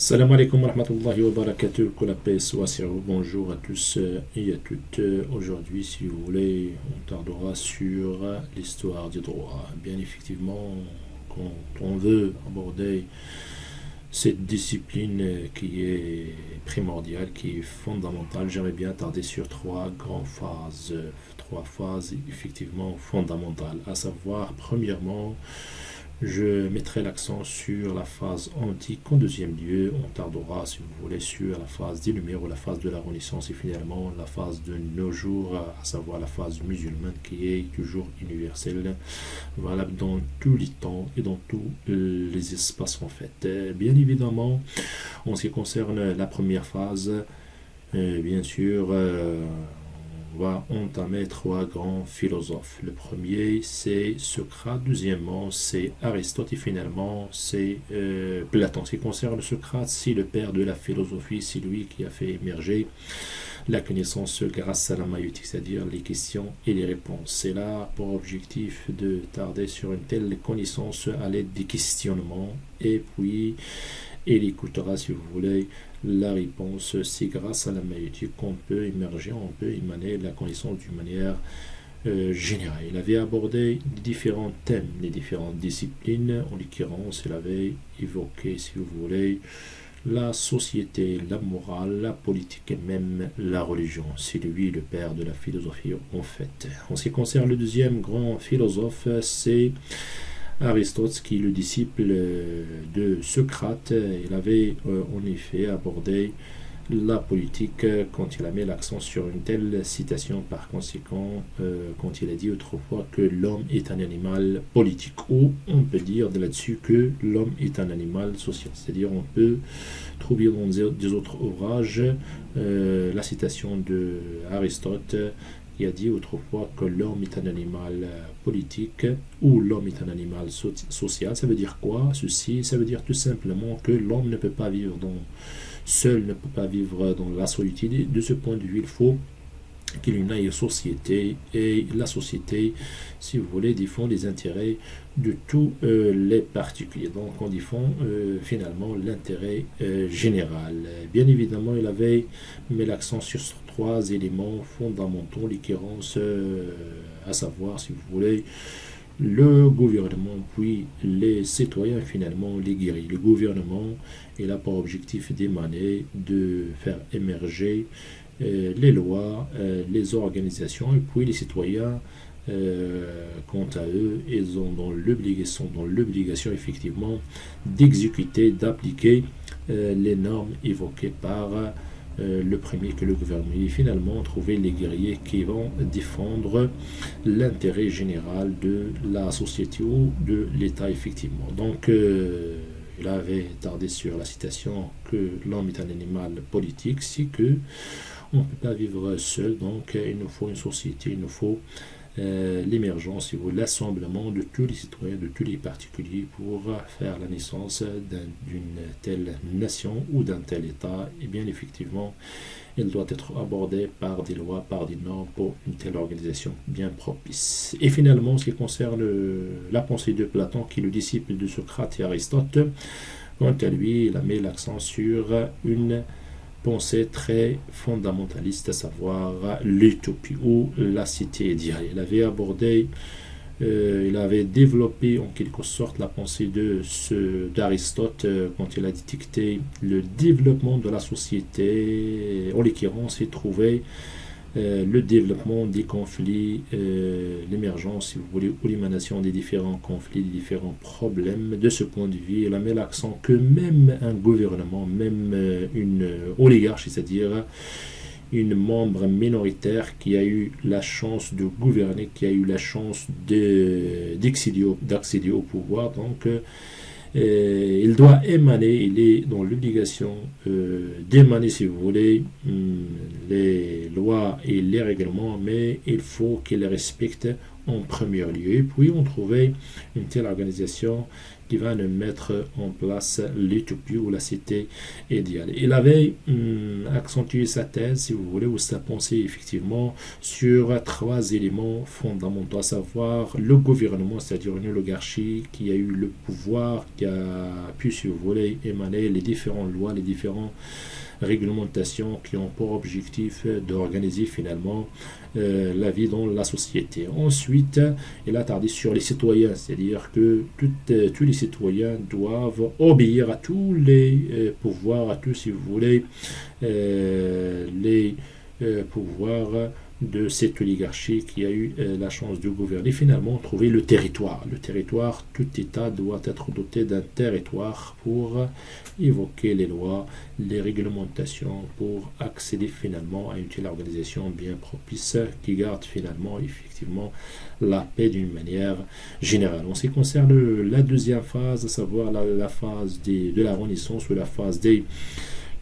Salam alaikum wa rahmatullahi wa barakatuh, que la paix soit sur vous. Bonjour à tous et à toutes. Aujourd'hui, si vous voulez, on tardera sur l'histoire du droit. Bien effectivement, quand on veut aborder cette discipline qui est primordiale, qui est fondamentale, j'aimerais bien tarder sur trois phases effectivement fondamentales, à savoir, premièrement, je mettrai l'accent sur la phase antique. En deuxième lieu, on tardera, si vous voulez, sur la phase des Lumières ou la phase de la Renaissance et finalement la phase de nos jours, à savoir la phase musulmane qui est toujours universelle, valable dans tous les temps et dans tous les espaces en fait. Bien évidemment, en ce qui concerne la première phase, bien sûr, on va entamer trois grands philosophes. Le premier, c'est Socrate. Deuxièmement, c'est Aristote. Et finalement, c'est Platon. En ce qui concerne Socrate, c'est le père de la philosophie. C'est lui qui a fait émerger la connaissance grâce à la maïeutique, c'est-à-dire les questions et les réponses. C'est là pour objectif de tarder sur une telle connaissance à l'aide des questionnements. Et puis, il écoutera, si vous voulez, la réponse. C'est grâce à la maïeutique qu'on peut émerger, on peut émaner la connaissance d'une manière générale. Il avait abordé différents thèmes, les différentes disciplines. En l'occurrence, il avait évoqué, si vous voulez, la société, la morale, la politique et même la religion. C'est lui le père de la philosophie en fait. En ce qui concerne le deuxième grand philosophe, c'est Aristote, qui est le disciple de Socrate. Il avait en effet abordé la politique quand il a mis l'accent sur une telle citation, par conséquent, quand il a dit autrefois que l'homme est un animal politique, ou on peut dire de là-dessus que l'homme est un animal social. C'est-à-dire on peut trouver dans des autres ouvrages la citation de Aristote qui a dit autrefois que l'homme est un animal politique ou l'homme est un animal social. Ça veut dire quoi ceci? Ça veut dire tout simplement que l'homme ne peut pas vivre seul, ne peut pas vivre dans la solitude. De ce point de vue, il faut qu'il y ait une société, et la société, si vous voulez, défend les intérêts de tous les particuliers. Donc on défend finalement l'intérêt général. Bien évidemment, il avait mis l'accent sur trois éléments fondamentaux, l'occurrence, à savoir, si vous voulez, le gouvernement, puis les citoyens, finalement les guerriers. Le gouvernement, il a pour objectif d'émaner, de faire émerger les lois, les organisations, et puis les citoyens, quant à eux, ils sont dans l'obligation effectivement d'exécuter, d'appliquer les normes évoquées par le premier que le gouvernement. Et finalement, trouver les guerriers qui vont défendre l'intérêt général de la société ou de l'État effectivement. Donc, il avait tardé sur la citation que l'homme est un animal politique, c'est que on ne peut pas vivre seul, donc il nous faut une société, il nous faut l'émergence ou l'assemblement de tous les citoyens, de tous les particuliers pour faire la naissance d'une telle nation ou d'un tel État. Et bien effectivement, il doit être abordé par des lois, par des normes pour une telle organisation bien propice. Et finalement, ce qui concerne la pensée de Platon, qui est le disciple de Socrate et Aristote, quant à lui, il a mis l'accent sur une pensée très fondamentaliste, à savoir l'utopie ou la cité idéale. Il avait développé en quelque sorte la pensée d'Aristote quand il a détecté le développement de la société. En l'occurrence, il trouvait le développement des conflits, l'émergence, si vous voulez, ou l'émanation des différents conflits, des différents problèmes. De ce point de vue, il a mis l'accent que même un gouvernement, même une oligarchie, c'est-à-dire une membre minoritaire qui a eu la chance de gouverner, qui a eu la chance d'accéder au pouvoir, donc il doit émaner, il est dans l'obligation d'émaner, si vous voulez, les lois et les règlements, mais il faut qu'il les respecte en premier lieu. Et puis on trouvait une telle organisation qui va nous mettre en place l'utopie ou la cité idéale. Il avait accentué sa thèse, si vous voulez, ou sa pensée effectivement sur trois éléments fondamentaux, à savoir le gouvernement, c'est-à-dire une oligarchie qui a eu le pouvoir, qui a pu, si vous voulez, émaner les différentes lois, les différentes réglementations qui ont pour objectif d'organiser finalement la vie dans la société. Ensuite, il a tardé sur les citoyens, c'est-à-dire que tous les citoyens doivent obéir à tous les pouvoirs, à tous, si vous voulez, les pouvoirs de cette oligarchie qui a eu la chance de gouverner. Finalement, trouver le territoire. Le territoire, tout État doit être doté d'un territoire pour évoquer les lois, les réglementations, pour accéder finalement à une telle organisation bien propice qui garde finalement effectivement la paix d'une manière générale. En ce qui concerne la deuxième phase, à savoir la phase de la Renaissance ou la phase des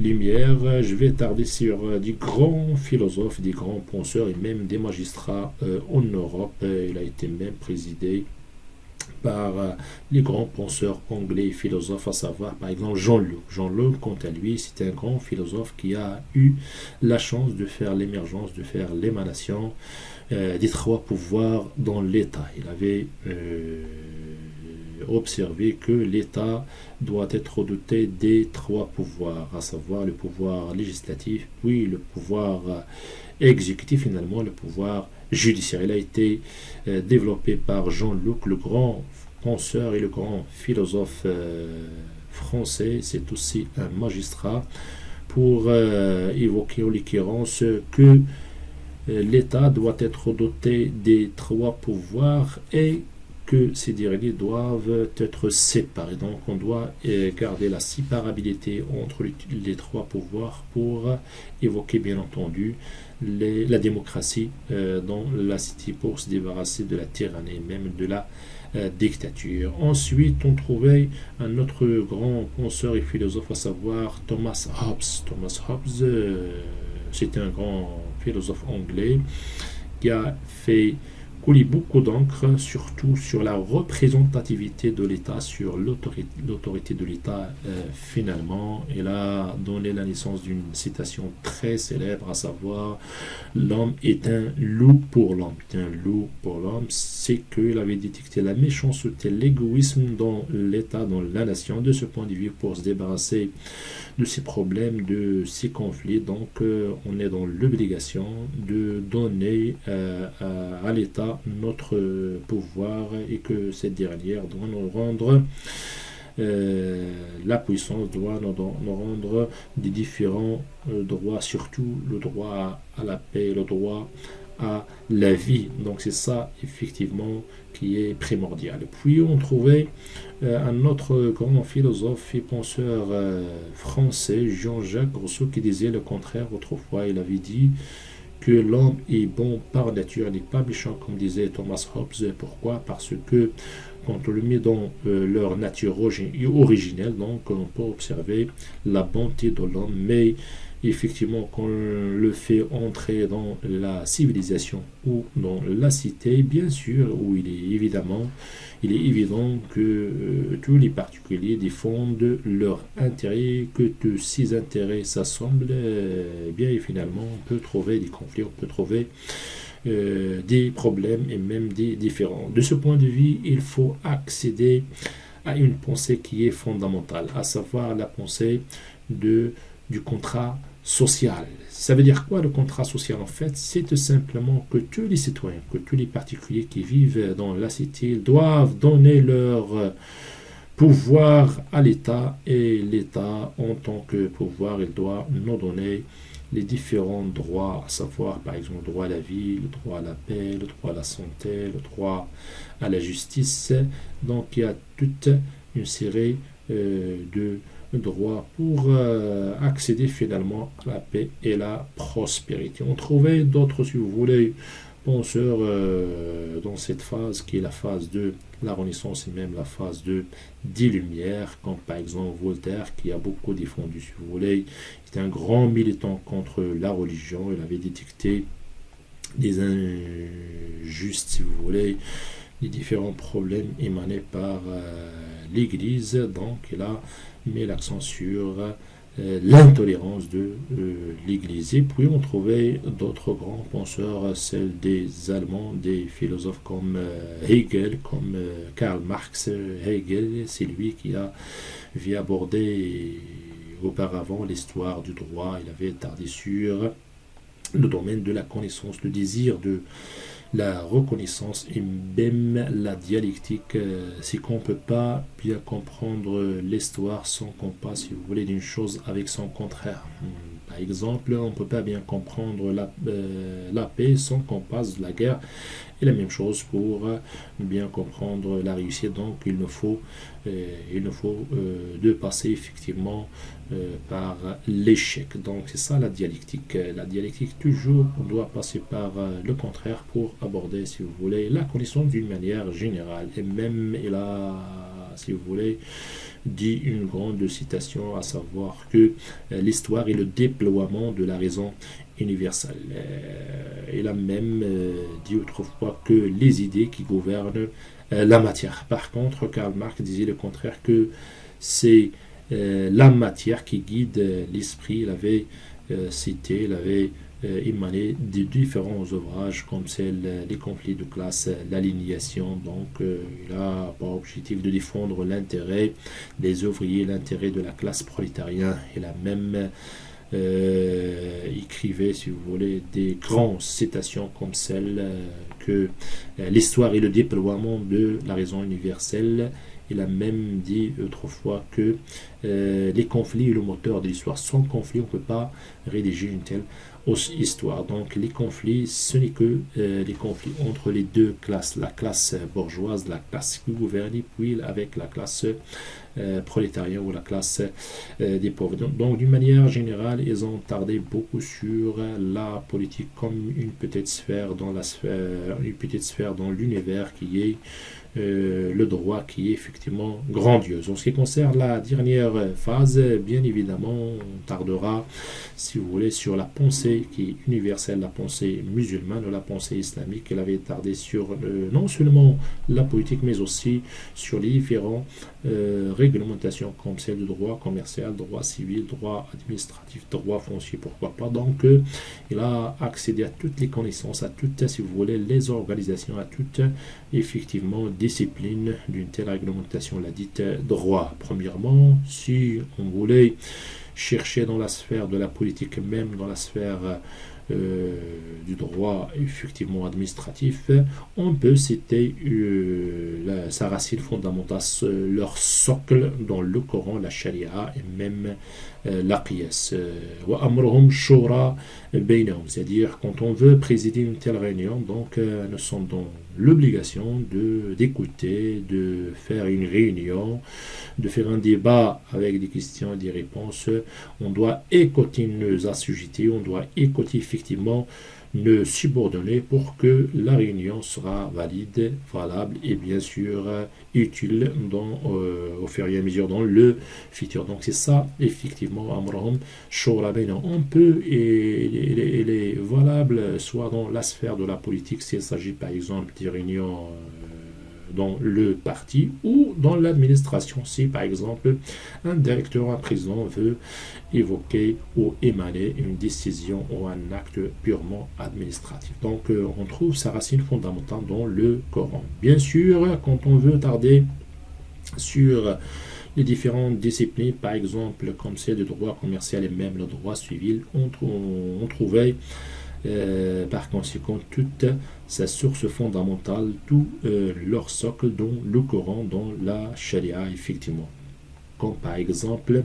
Lumière, je vais tarder sur des grands philosophes, des grands penseurs et même des magistrats en Europe. Il a été même présidé par les grands penseurs anglais et philosophes, à savoir par exemple Jean Locke. Jean Locke, quant à lui, c'est un grand philosophe qui a eu la chance de faire l'émergence, de faire l'émanation des trois pouvoirs dans l'État. Il avait observé que l'État doit être doté des trois pouvoirs, à savoir le pouvoir législatif, puis le pouvoir exécutif, finalement le pouvoir judiciaire. Il a été développé par Jean Locke, le grand penseur et le grand philosophe français. C'est aussi un magistrat pour évoquer en l'occurrence que l'État doit être doté des trois pouvoirs et que ces derniers doivent être séparés. Donc on doit garder la séparabilité entre les trois pouvoirs pour évoquer bien entendu la démocratie dans la cité pour se débarrasser de la tyrannie, même de la dictature. Ensuite, on trouvait un autre grand penseur et philosophe, à savoir Thomas Hobbes. Thomas Hobbes, c'était un grand philosophe anglais qui a fait couler beaucoup d'encre, surtout sur la représentativité de l'État, sur l'autorité de l'État finalement. Il a donné la naissance d'une citation très célèbre, à savoir « L'homme est un loup pour l'homme ». Un loup pour l'homme, c'est qu'il avait détecté la méchanceté, l'égoïsme dans l'État, dans la nation, de ce point de vue, pour se débarrasser de ces problèmes, de ces conflits. Donc on est dans l'obligation de donner à l'État notre pouvoir et que cette dernière doit nous rendre la puissance, doit nous rendre des différents droits, surtout le droit à la paix, le droit à la vie. Donc c'est ça effectivement qui est primordial. Puis on trouvait un autre grand philosophe et penseur français, Jean-Jacques Rousseau, qui disait le contraire. Autrefois il avait dit que l'homme est bon par nature, il n'est pas méchant, comme disait Thomas Hobbes. Pourquoi? Parce que quand on le met dans leur nature originelle, donc on peut observer la bonté de l'homme, mais effectivement quand on le fait entrer dans la civilisation ou dans la cité, bien sûr, où il est évident que tous les particuliers défendent leur intérêt, que tous ces intérêts s'assemblent, bien et finalement on peut trouver des conflits, on peut trouver des problèmes et même des différends. De ce point de vue, il faut accéder à une pensée qui est fondamentale, à savoir la pensée du contrat social. Ça veut dire quoi le contrat social? En fait, c'est tout simplement que tous les citoyens, que tous les particuliers qui vivent dans la cité doivent donner leur pouvoir à l'État, et l'État en tant que pouvoir, il doit nous donner les différents droits, à savoir par exemple le droit à la vie, le droit à la paix, le droit à la santé, le droit à la justice. Donc il y a toute une série de droits pour accéder finalement à la paix et la prospérité. On trouvait d'autres, si vous voulez, penseurs dans cette phase qui est la phase de la Renaissance et même la phase des Lumières, comme par exemple Voltaire, qui a beaucoup défendu, si vous voulez, il était un grand militant contre la religion. Il avait détecté des injustes, si vous voulez, les différents problèmes émanés par l'Église. Donc il a mis l'accent sur l'intolérance de l'Église. Et puis on trouvait d'autres grands penseurs, celles des Allemands, des philosophes comme Hegel, comme Karl Marx. Hegel, c'est lui qui a vu aborder auparavant l'histoire du droit. Il avait tardé sur le domaine de la connaissance, le désir de la reconnaissance et même la dialectique. C'est qu'on ne peut pas bien comprendre l'histoire sans qu'on passe, si vous voulez, d'une chose avec son contraire. Par exemple, on ne peut pas bien comprendre la paix sans qu'on passe de la guerre. Et la même chose pour bien comprendre la réussite. Donc il nous faut de passer effectivement par l'échec. Donc c'est ça la dialectique. La dialectique, toujours, on doit passer par le contraire pour aborder, si vous voulez, la connaissance d'une manière générale. Et même il a, si vous voulez, dit une grande citation, à savoir que l'histoire est le déploiement de la raison universelle. Il a même dit autrefois que les idées qui gouvernent la matière. Par contre, Karl Marx disait le contraire, que c'est la matière qui guide l'esprit. Il avait cité, il avait émané de différents ouvrages comme les conflits de classe, l'aliénation. Donc il a pour objectif de défendre l'intérêt des ouvriers, l'intérêt de la classe prolétarienne. Il a même écrivait, si vous voulez, des grandes citations comme celle que l'histoire est le déploiement de la raison universelle. Il a même dit autrefois que les conflits est le moteur de l'histoire. Sans conflit, on ne peut pas rédiger une telle histoire. Donc les conflits, ce n'est que les conflits entre les deux classes, la classe bourgeoise, la classe qui gouverne, puis avec la classe prolétarienne ou la classe des pauvres. Donc d'une manière générale, ils ont tardé beaucoup sur la politique comme une petite sphère dans l'univers qui est le droit, qui est effectivement grandiose. En ce qui concerne la dernière phase, bien évidemment, on tardera, si vous voulez, sur la pensée qui est universelle, la pensée musulmane ou la pensée islamique. Elle avait tardé sur non seulement la politique, mais aussi sur les différents réglementations comme celle du droit commercial, droit civil, droit administratif, droit foncier, pourquoi pas. Donc, il a accédé à toutes les connaissances, à toutes, si vous voulez, les organisations, à toutes, effectivement, discipline d'une telle réglementation, la dite droit. Premièrement, si on voulait chercher dans la sphère de la politique, même dans la sphère du droit effectivement administratif, on peut citer sa racine fondamentale, leur socle dans le Coran, la Sharia et même la qiyas. Wa amruhum shura bainahum, c'est-à-dire quand on veut présider une telle réunion, donc nous sommes dans l'obligation d'écouter, de faire une réunion, de faire un débat avec des questions et des réponses. On doit écouter nos assujettis, on doit écouter effectivement nos subordonnés pour que la réunion sera valide, valable et bien sûr utile au fur et à mesure dans le futur. Donc c'est ça effectivement Amraham Shura Bainahum. On peut, et il est valable soit dans la sphère de la politique s'il s'agit par exemple des réunions dans le parti ou dans l'administration si par exemple un directeur, un président veut évoquer ou émaner une décision ou un acte purement administratif. Donc on trouve sa racine fondamentale dans le Coran. Bien sûr, quand on veut tarder sur les différentes disciplines, par exemple comme celle du droit commercial et même le droit civil, on trouvait par conséquent toute sa source fondamentale, tout leur socle dans le Coran, dans la Sharia effectivement. Comme par exemple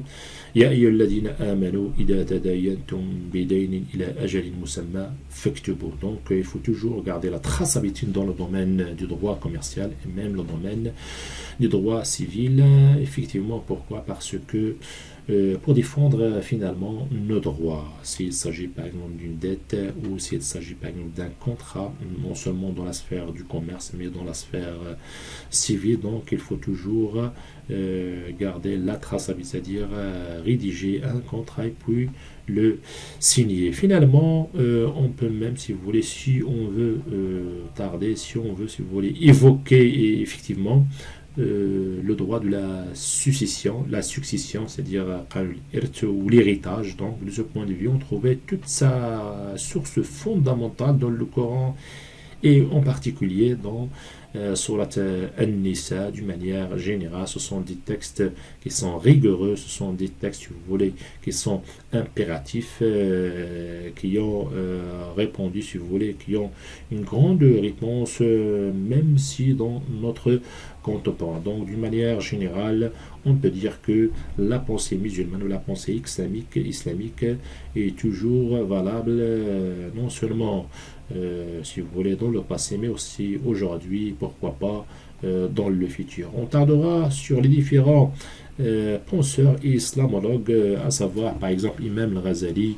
Ya ayyuhalladhina amanu idha tadayantum bidaynin ila ajalin musamma faktubu. Donc il faut toujours garder la traçabilité dans le domaine du droit commercial et même le domaine du droit civil. Effectivement, pourquoi? Parce que pour défendre finalement nos droits. S'il s'agit par exemple d'une dette ou s'il s'agit par exemple d'un contrat, non seulement dans la sphère du commerce, mais dans la sphère civile. Donc il faut toujours garder la traçabilité, c'est-à-dire rédiger un contrat et puis le signer. Finalement, on peut même, si vous voulez, si on veut tarder, si on veut, si vous voulez, évoquer effectivement le droit de la succession, c'est-à-dire ou l'héritage. Donc, de ce point de vue, on trouvait toute sa source fondamentale dans le Coran et en particulier dans Surat An-Nisa d'une manière générale. Ce sont des textes qui sont rigoureux, ce sont des textes, si vous voulez, qui sont impératifs, qui ont répondu, si vous voulez, qui ont une grande réponse, même si dans notre contemporain. Donc, d'une manière générale, on peut dire que la pensée musulmane ou la pensée islamique est toujours valable, non seulement si vous voulez, dans le passé, mais aussi aujourd'hui, pourquoi pas, dans le futur. On tardera sur les différents penseurs et islamologues, à savoir par exemple Imam al-Ghazali,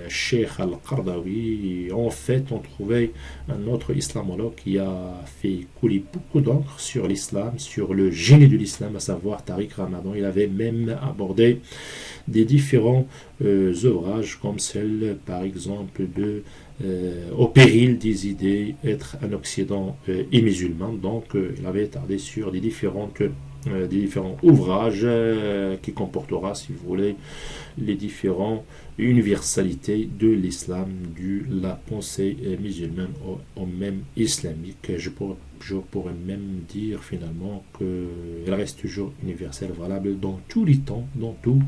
Sheikh al-Qardawi. En fait, on trouvait un autre islamologue qui a fait couler beaucoup d'encre sur l'islam, sur le génie de l'islam, à savoir Tariq Ramadan. Il avait même abordé des différents ouvrages comme celle par exemple de au péril des idées, être un Occident et musulman. Donc il avait tardé sur des différents ouvrages qui comportera, si vous voulez, les différentes universalités de l'islam, de la pensée musulmane au même islamique. Je pourrais même dire finalement qu'elle reste toujours universelle, valable dans tous les temps, dans tous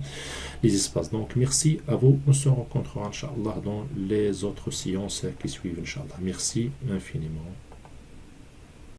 les espaces. Donc merci à vous, on se rencontrera Inch'Allah dans les autres séances qui suivent Inch'Allah. Merci infiniment.